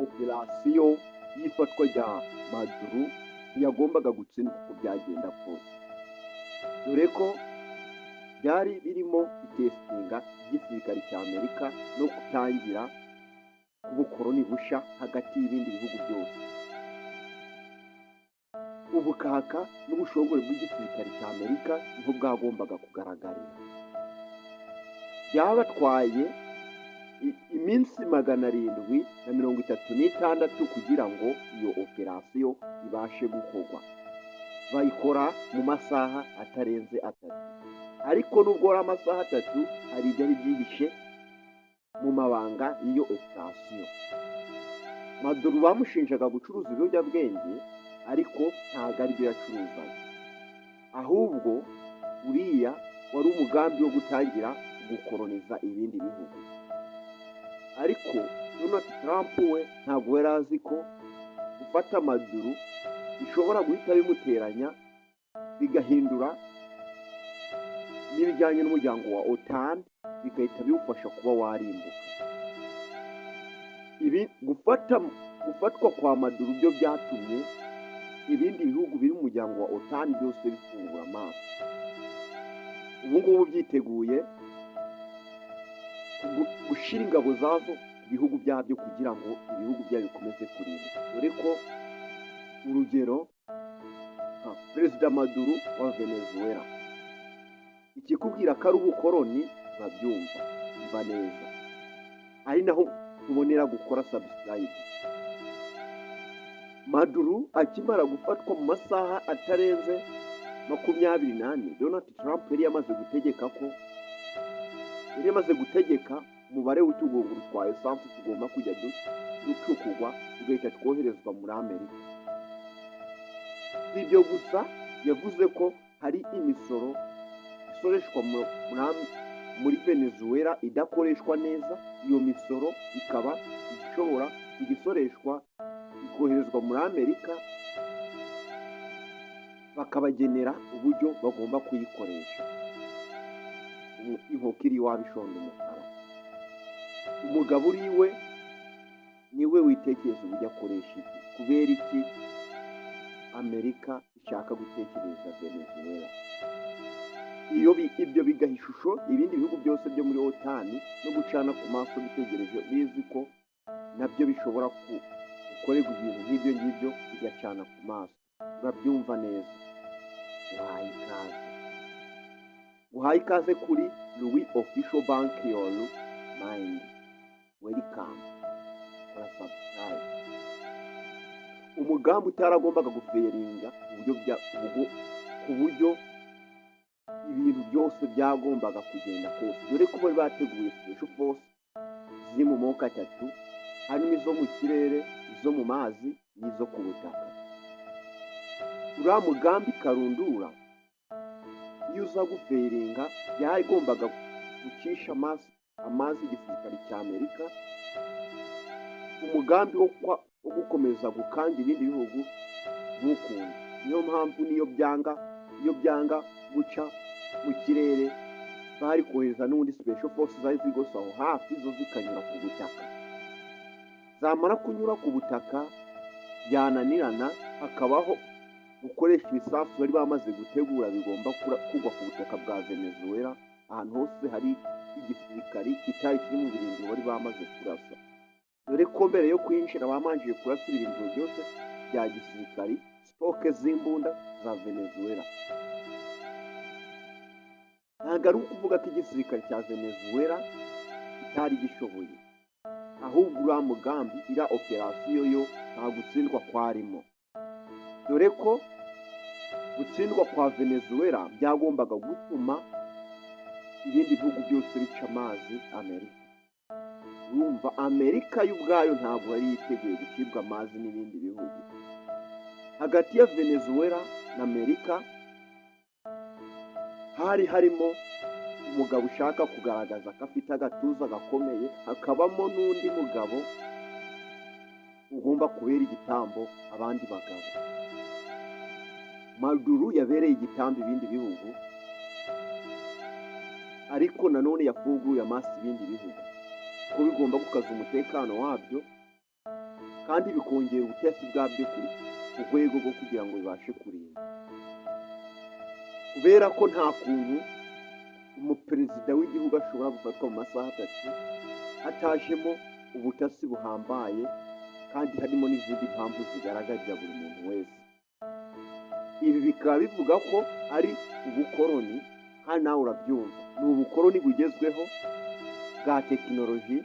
operasiyo y'ifatwa rya Maduro ntiyagombaga gutsindwa uko byagenda kose, dore ko byari birimo itesitinga ry'igisirikare cya Amerika no gutangira ubukoroni bushya hagati y'ibindi bihugu byose. Ubukaka n'ubushongore bw'igisirikare cya Amerika niho bwagombaga kugaragarira. Byabatwaye iminsi 736 kugira ngo iyo operasiyo ibashe gukorwa. Bayikora mu masaha atarenze 3, ariko nubwo ari amasaha 3 hari ibyari byihishe mu mabanga y'iyo operasiyo. Maduro bamushinjaga gucuruza ibiyobyabwenge, ariko ntabwo ari byo yacuruzaga, ahubwo uriya wari umugambi wo gutangira gukoroniza ibindi bihugu. Ariko Donald Trump we ntabwo yari azi ko gufata Maduro bishobora guhita bimuteranya bigahindura n'ibijyanye n'umuryango wa OTAN, bigahita biwufasha kuba warimbuka. Ibi gufatwa kwa Maduro byo byatumye ibindi bihugu biri mu muryango wa OTAN byose bifungura amaso. Ubu ngubu byiteguye gushyira ingabo zazo ku bihugu byabyo kugira ngo ibihugu byabo bikomeze kurinda, dore ko urugero nka Perezida Maduro wa Venezuela, ikikubwira ko ari ubukoroni urabyumva, umva neza, ari naho tubonera gukora subscribe. Maduro akimara gufatwa mu masaha atarenze 24, Donald Trump yari yamaze gutegeka umubare w'utugunguru twa esanse tugomba kujya ducukugwa tugahita twoherezwa muri Amerika. Si ibyo gusa, yavuze ko hari imisoro isoreshwa muri Venezuela idakoreshwa neza. Iyo misoro ikaba ishobora kugisoreshwa ikoherezwa muri Amerika, bakabagenera uburyo bagomba kuyikoresha. Inkoko iri wabishonda umukara. Umugabo uriwe niwe witekereza uburyo akoresha ibi. Kubera iki Amerika ishaka gutekereza Venezuela? Ibyo bigaha ishusho ibindi bihugu byose byo muri OTAN no gucana ku maso bitegereje, bizi ko nabyo bishobora gukorerwa ibintu nk'ibyo ngibyo, bigacana ku maso. Urabyumva neza. Guhaye ikaze kuri Louis Official Bank Your Mind. Welcome. Kora subscribe. Umugambi utaragombaga guferinga ku buryo ibintu byose byagombaga kugenda kose, dore ko bari bateguye special force ziri mu moko 3, harimo izo mu kirere, izo mu mazi n'izo ku butaka. Uriya mugambi karundura iyo uza guferinga byagombaga gucisha amazi igisirikare cya Amerika, umugambi wo gukomeza gukanga ibindi bihugu ntukunde. Niyo mpamvu niyo byanga guca mu kirere, bari kohereza n'ubundi special force zari zigose aho hafi, zo zikanyura ku butaka. Zamara kunyura ku butaka byananirana, hakabaho gukoresha ibisasu bari bamaze gutegura bigomba kugwa ku butaka bwa Venezuela, ahantu hose hari igisirikari kitari kiri mu birindiro bari bamaze kurasa, dore ko mbere yo kwinjira bamanjiye kurasa ibirindiro byose bya gisirikari, stoke z'imbunda za Venezuela. Ntabwo ari ukuvuga ko igisirikare cya Venezuela kitari gishoboye, ahubwo uriya mugambi, iriya operasiyo yo nta gutsindwa kwarimo, dore ko gutsindwa kwa Venezuela byagombaga gutuma ibindi bihugu byose bica amazi Amerika. Urumva Amerika y'ubwayo ntabwo yari yiteguye gucibwa amazi n'ibindi bihugu. Hagati ya Venezuela na Amerika hari harimo umugabo ushaka kugaragaza ko afite agatuza gakomeye, hakabamo n'undi mugabo ugomba kubera igitambo abandi bagabo. Maduro yabereye igitambo ibindi bihugu, ariko nanone yafunguye amaso ibindi bihugu ko bigomba gukaza umutekano wabyo, kandi bikongera ubutasi bwabyo ku rwego rwo kugira ngo bibashe kurinda, kubera ko nta kuntu umuperezida w'igihugu ashobora gufatwa mu masaha 3 hatajemo ubutasi buhambaye kandi harimo n'izindi mpamvu zigaragarira buri muntu wese. Ibi bikaba bivuga ko ari ubukoroni, kandi nawe urabyumva, ni ubukoroni bugezweho bwa tekinoloji,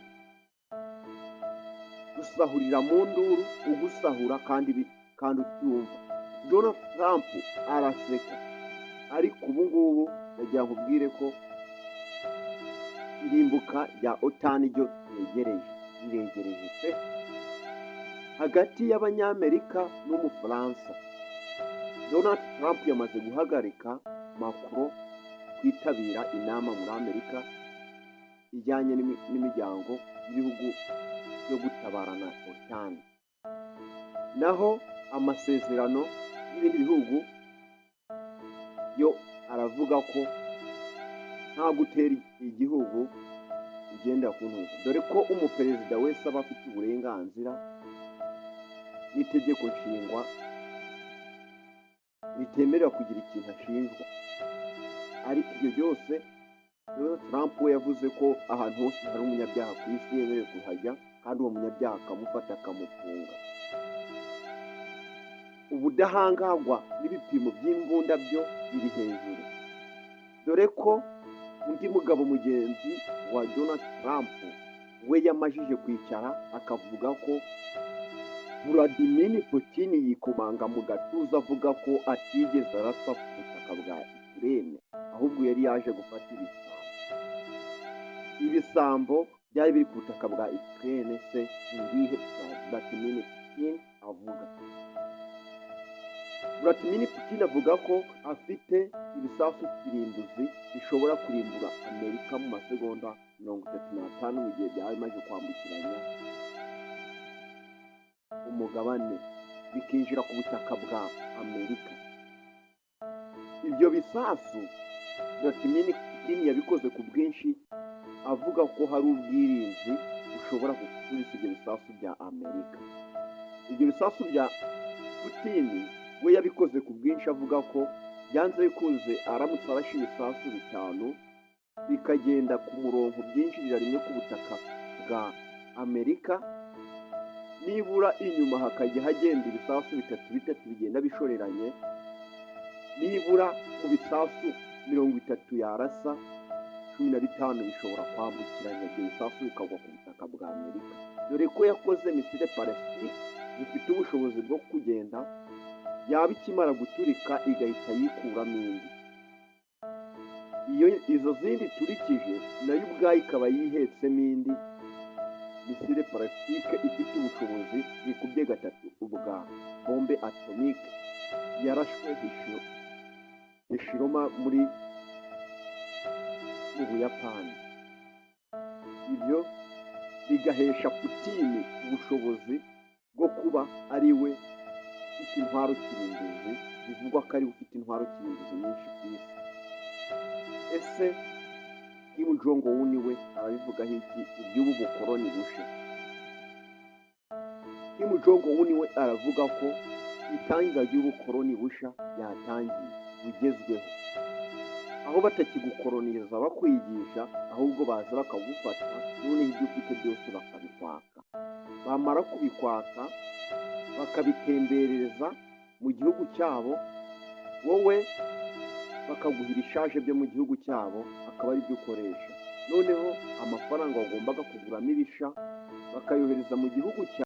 gusahurira mu nduru, ugusahura kandi utumva. Donald Trump araseka, ariko ubu ngubu ndagira ngo ubwire ko irimbuka rya OTAN ryo riregereje pe. Hagati y'Abanyamerika n'Umufaransa, Donald Trump yamaze guhagarika Macron kwitabira inama muri Amerika ijyanye n'imiryango y'ibihugu yo gutabarana OTAN. Naho amasezerano y'ibindi bihugu yo aravuga ko nta gutera igihugu ugendera ku ntuza, dore ko umuperezida wese aba afite uburenganzira n'itegeko nshingwa ritemerera kugira ikintu ashinjwa. Ariko ibyo byose Donald Trump we yavuze ko ahantu hose hari umunyabyaha ku isi yemerewe kuhajya, kandi uwo munyabyaha akamufata akamufunga. Ubudahangarwa n'ibipimo by'imbunda byo biri hejuru, dore ko undi mugabo mugenzi wa Donald Trump we yamajije kwicara akavuga ko Vladimir Putin yikomanga mu gatuza avuga ko atigeze arasa ku butaka bwa Ukraine, ahubwo yari yaje gufata ibisambo byari biri ku butaka bwa Ukraine. Se ibihe Vladimir Putin avuga? Vladimir Putin avuga ko afite ibisasu kirimbuzi bishobora kurimbura Amerika mu masegonda 35 mu gihe byari bimaze kwambukiranya umugabane bikinjira ku butaka bwa Amerika. Ibyo bisasu Vladimir Putin yabikoze ku bwinshi, avuga ko hari ubwirinzi bushobora guturisa ibyo bisasu bya Amerika. Ibyo bisasu bya Putin we yabikoze ku bwinshi, avuga ko byanze bikunze aramutse arashe ibisasu 5 bikagenda ku murongo byinjirira rimwe ku butaka bwa Amerika, nibura inyuma hakajya hagenda ibisasu 3 bigenda bishoreranye, nibura mu bisasu 30 yarasa 15 bishobora kwambukiranya ibyo bisasu bikagwa ku butaka bwa Amerika, dore ko yakoze misile Palestine zifite ubushobozi bwo kugenda yaba ikimara guturika igahita yikuramo indi. Izo zindi turikije nayo ubwayo ikaba yihetsemo indi misile Palestine ifite ubushobozi bikubye 3 ubwa bombe atomike yarashwe Hiroshima mu Buyapani. Ibyo bigahesha Putin ubushobozi bwo kuba ari we ufite intwaro kirimbuzi, bivugwa ko ari ufite intwaro kirimbuzi nyinshi ku isi. Ese Kim Jong-un we arabivugaho iki iby'ubu bukoroni bushe? Kim Jong-un we aravuga ko itangira ry'ubukoroni busha yatangiye bugezweho, aho batakigukoroniza bakwigisha, ahubwo baza bakagufata noneho ibyo ufite byose bakabikwaka, bamara kubikwaka bakabitembereza mu gihugu cyabo, wowe bakaguha ibishaje byo mu gihugu cyabo akaba ari byo ukoresha. Noneho amafaranga wagombaga kuguramo ibisha bakayohereza mu gihugu cyawe.